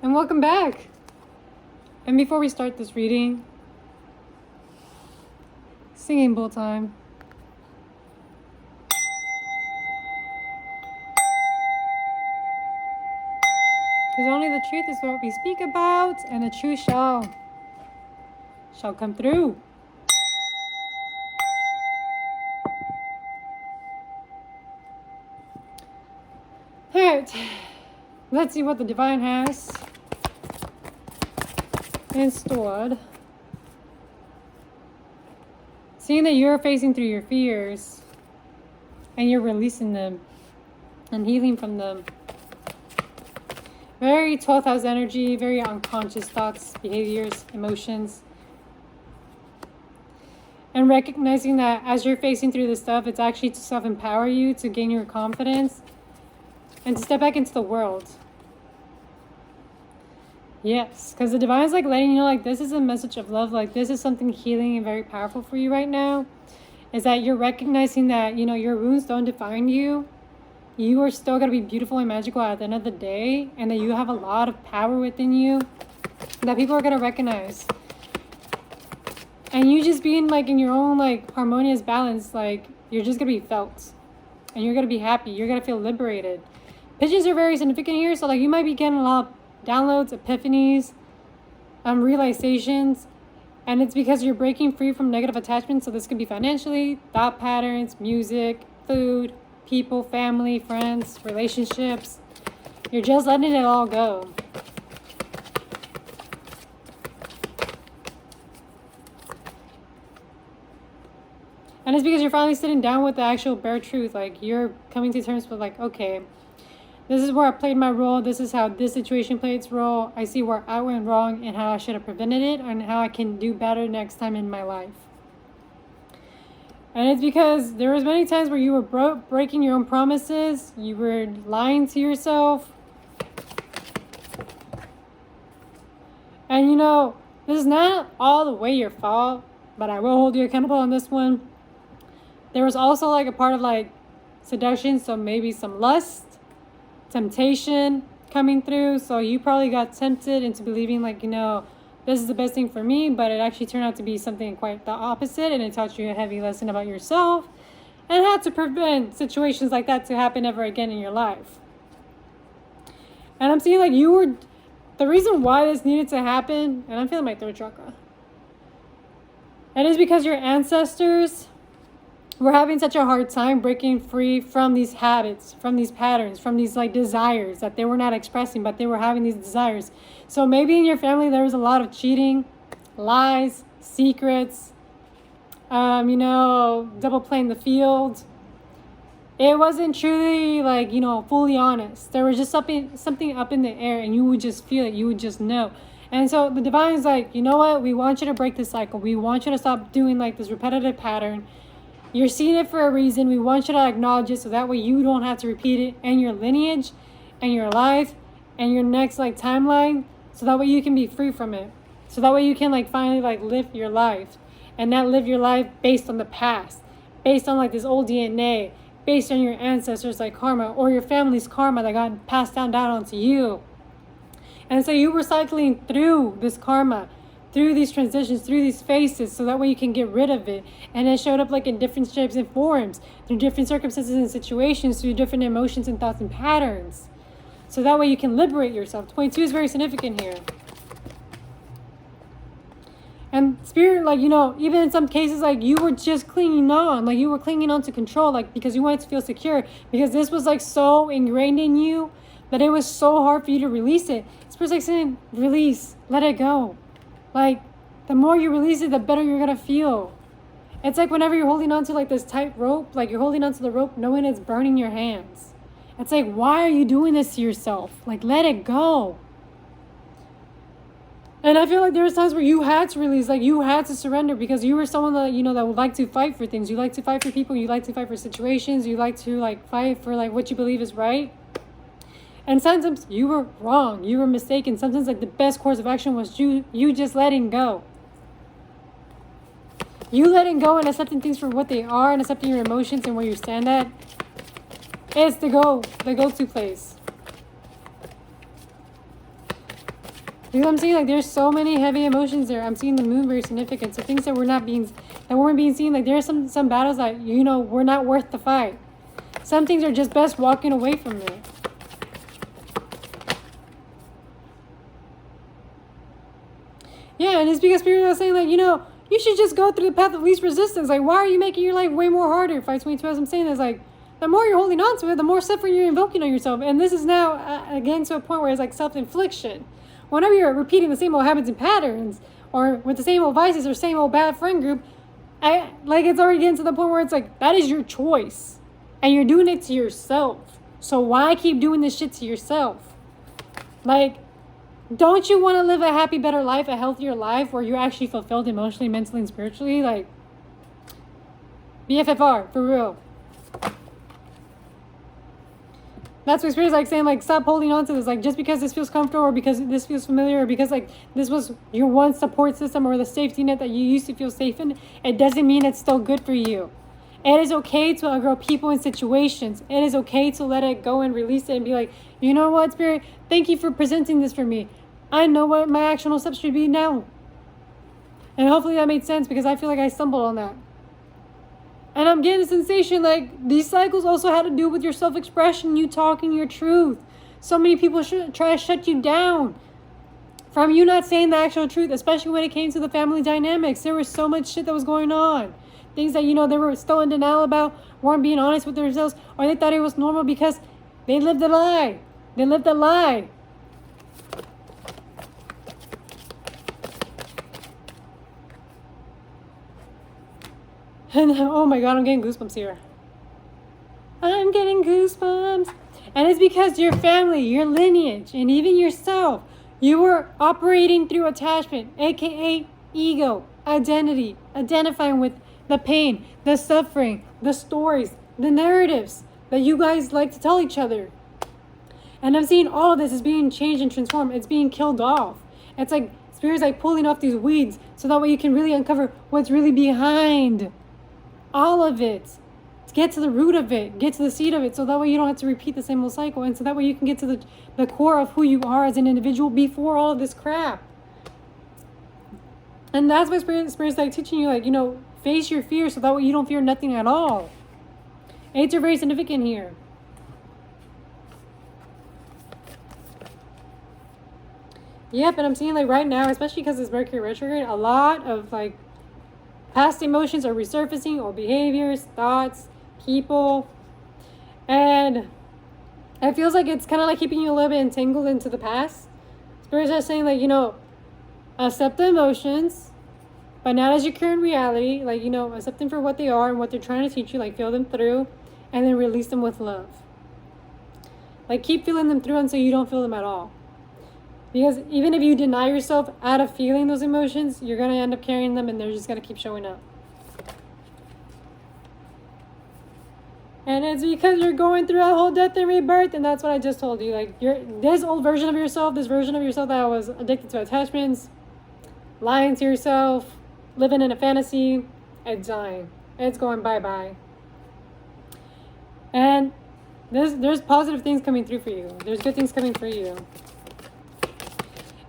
and welcome back. And before we start this reading, singing bowl time. Because only the truth is what we speak about, and the truth shall come through. Alright, let's see what the divine has in stored. Seeing that you're facing through your fears and you're releasing them and healing from them. Very 12th house energy, very unconscious thoughts, behaviors, emotions. And recognizing that as you're facing through this stuff, it's actually to self-empower you, to gain your confidence, and to step back into the world. Yes, because the divine is like letting you know, like, this is a message of love. Like, this is something healing and very powerful for you right now. Is that you're recognizing that, you know, your wounds don't define you. You are still going to be beautiful and magical at the end of the day. And that you have a lot of power within you that people are going to recognize. And you just being like in your own like harmonious balance, like you're just going to be felt. And you're going to be happy. You're going to feel liberated. Pigeons are very significant here. So like you might be getting a lot of downloads, epiphanies, realizations. And it's because you're breaking free from negative attachments. So this could be financially, thought patterns, music, food, people, family, friends, relationships. You're just letting it all go. And it's because you're finally sitting down with the actual bare truth. Like, you're coming to terms with, like, okay, this is where I played my role. This is how this situation played its role. I see where I went wrong and how I should have prevented it and how I can do better next time in my life. And it's because there was many times where you were breaking your own promises. You were lying to yourself. And, you know, this is not all the way your fault, but I will hold you accountable on this one. There was also like a part of like seduction, so maybe some lust, temptation coming through. So you probably got tempted into believing like, you know, this is the best thing for me, but it actually turned out to be something quite the opposite, and it taught you a heavy lesson about yourself and how to prevent situations like that to happen ever again in your life. And I'm seeing like you were, the reason why this needed to happen, and I'm feeling my third chakra, and it's because your ancestors were having such a hard time breaking free from these habits, from these patterns, from these like desires that they were not expressing, but they were having these desires. So maybe in your family there was a lot of cheating, lies, secrets, you know, double playing the field. It wasn't truly like, you know, fully honest. There was just something up in the air, and you would just feel it. You would just know. And so the divine is like, you know what? We want you to break this cycle. We want you to stop doing like this repetitive pattern. You're seeing it for a reason. We want you to acknowledge it so that way you don't have to repeat it in your lineage and your life and your next like timeline. So that way you can be free from it. So that way you can like finally like live your life and not live your life based on the past, based on like this old DNA, based on your ancestors like karma or your family's karma that got passed down onto you. And so you were cycling through this karma, through these transitions, through these phases, so that way you can get rid of it. And it showed up like in different shapes and forms, through different circumstances and situations, through different emotions and thoughts and patterns. So that way you can liberate yourself. 22 is very significant here. And spirit, like, you know, even in some cases, like you were just clinging on, like you were clinging on to control, like because you wanted to feel secure, because this was like so ingrained in you that it was so hard for you to release it. Spirit's like saying, release, let it go. Like, the more you release it, the better you're going to feel. It's like whenever you're holding on to like this tight rope, like you're holding onto the rope knowing it's burning your hands. It's like, why are you doing this to yourself? Like, let it go. And I feel like there was times where you had to release, like you had to surrender, because you were someone that, you know, that would like to fight for things. You like to fight for people. You like to fight for situations. You like to like fight for like what you believe is right. And sometimes you were wrong. You were mistaken. Sometimes like the best course of action was you just letting go. You letting go and accepting things for what they are and accepting your emotions and where you stand at. It's the go-to place. Because I'm seeing like there's so many heavy emotions there. I'm seeing the moon very significant. So things that weren't being seen. Like there's some battles that were not worth the fight. Some things are just best walking away from it. Yeah, and it's because Spirit is saying like, you should just go through the path of least resistance. Like, why are you making your life way more harder? 522, as I'm saying, is like, the more you're holding on to it, the more suffering you're invoking on yourself. And this is now, again, to a point where it's like self-infliction. Whenever you're repeating the same old habits and patterns, or with the same old vices or same old bad friend group, it's already getting to the point where it's like, that is your choice. And you're doing it to yourself. So why keep doing this shit to yourself? Like, don't you want to live a happy, better life, a healthier life where you're actually fulfilled emotionally, mentally, and spiritually? Like, BFFR, for real. That's what Spirit's like saying, like, stop holding on to this. Like, just because this feels comfortable or because this feels familiar or because, like, this was your one support system or the safety net that you used to feel safe in, it doesn't mean it's still good for you. It is okay to outgrow people and situations. It is okay to let it go and release it and be like, you know what, Spirit? Thank you for presenting this for me. I know what my actionable steps should be now. And hopefully that made sense because I feel like I stumbled on that. And I'm getting a sensation like these cycles also had to do with your self-expression, you talking your truth. So many people try to shut you down from you not saying the actual truth, especially when it came to the family dynamics. There was so much shit that was going on. Things that, they were still in denial about, weren't being honest with themselves, or they thought it was normal because they lived a lie. They lived a lie. And oh my God, I'm getting goosebumps here. I'm getting goosebumps. And it's because your family, your lineage, and even yourself, you were operating through attachment, aka ego, identity, identifying with the pain, the suffering, the stories, the narratives that you guys like to tell each other. And I'm seeing all of this is being changed and transformed. It's being killed off. It's like Spirit's like pulling off these weeds so that way you can really uncover what's really behind all of it. Get to the root of it. Get to the seed of it. So that way you don't have to repeat the same old cycle. And so that way you can get to the core of who you are as an individual before all of this crap. And that's why Spirit's like teaching you, like, face your fear so that way you don't fear nothing at all. Eights are very significant here. Yep, and I'm seeing like right now, especially because it's Mercury retrograde, a lot of like past emotions are resurfacing or behaviors, thoughts, people. And it feels like it's kind of like keeping you a little bit entangled into the past. Spirit's just saying like, accept the emotions, but not as your current reality. Like, accept them for what they are and what they're trying to teach you. Like, feel them through and then release them with love. Like, keep feeling them through until you don't feel them at all. Because even if you deny yourself out of feeling those emotions, you're going to end up carrying them and they're just going to keep showing up. And it's because you're going through a whole death and rebirth, and that's what I just told you. Like, this old version of yourself, this version of yourself that was addicted to attachments, lying to yourself, living in a fantasy, it's dying. It's going bye-bye. And there's positive things coming through for you. There's good things coming for you.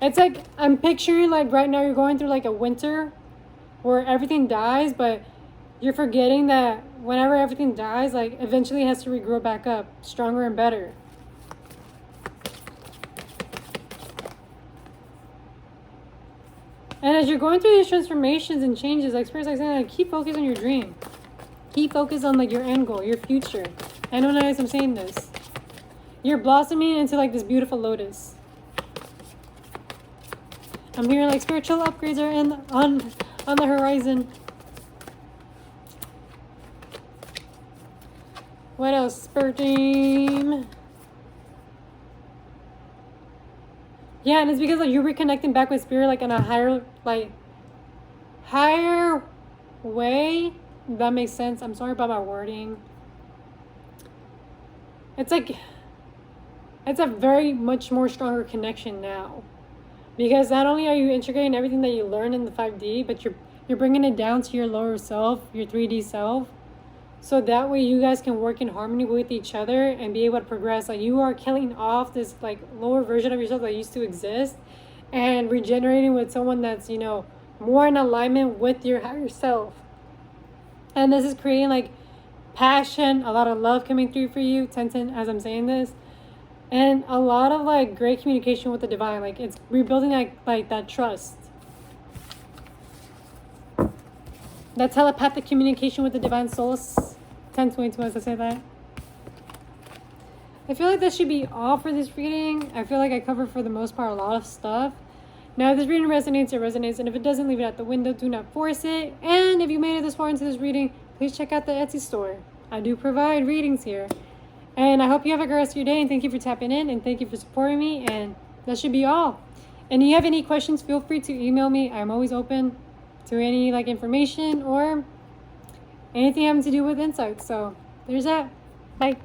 It's like, I'm picturing like right now you're going through like a winter where everything dies, but you're forgetting that whenever everything dies, like eventually it has to regrow back up, stronger and better. And as you're going through these transformations and changes, like Spirit's like saying, like, keep focused on your dream. Keep focused on like your end goal, your future. I know now as I'm saying this. You're blossoming into like this beautiful lotus. I'm hearing like spiritual upgrades are on the horizon. What else? Spirit team. Yeah, and it's because like you're reconnecting back with Spirit like in a higher way. That makes sense. I'm sorry about my wording. It's like it's a very much more stronger connection now. Because not only are you integrating everything that you learned in the 5D, but you're bringing it down to your lower self, your 3D self. So that way you guys can work in harmony with each other and be able to progress. Like you are killing off this like lower version of yourself that used to exist. and regenerating with someone that's, you know, more in alignment with your higher self. And this is creating like passion, a lot of love coming through for you, 10 as I'm saying this. And a lot of like great communication with the divine. Like it's rebuilding like that trust. That telepathic communication with the divine souls. 1022 as I say that. I feel like this should be all for this reading. I feel like I covered for the most part a lot of stuff. Now if this reading resonates, it resonates. And if it doesn't, leave it at the window. Do not force it. And if you made it this far into this reading, please check out the Etsy store. I do provide readings here. And I hope you have a great rest of your day. And thank you for tapping in. And thank you for supporting me. And that should be all. And if you have any questions, feel free to email me. I'm always open to any like information or anything having to do with insights. So there's that. Bye.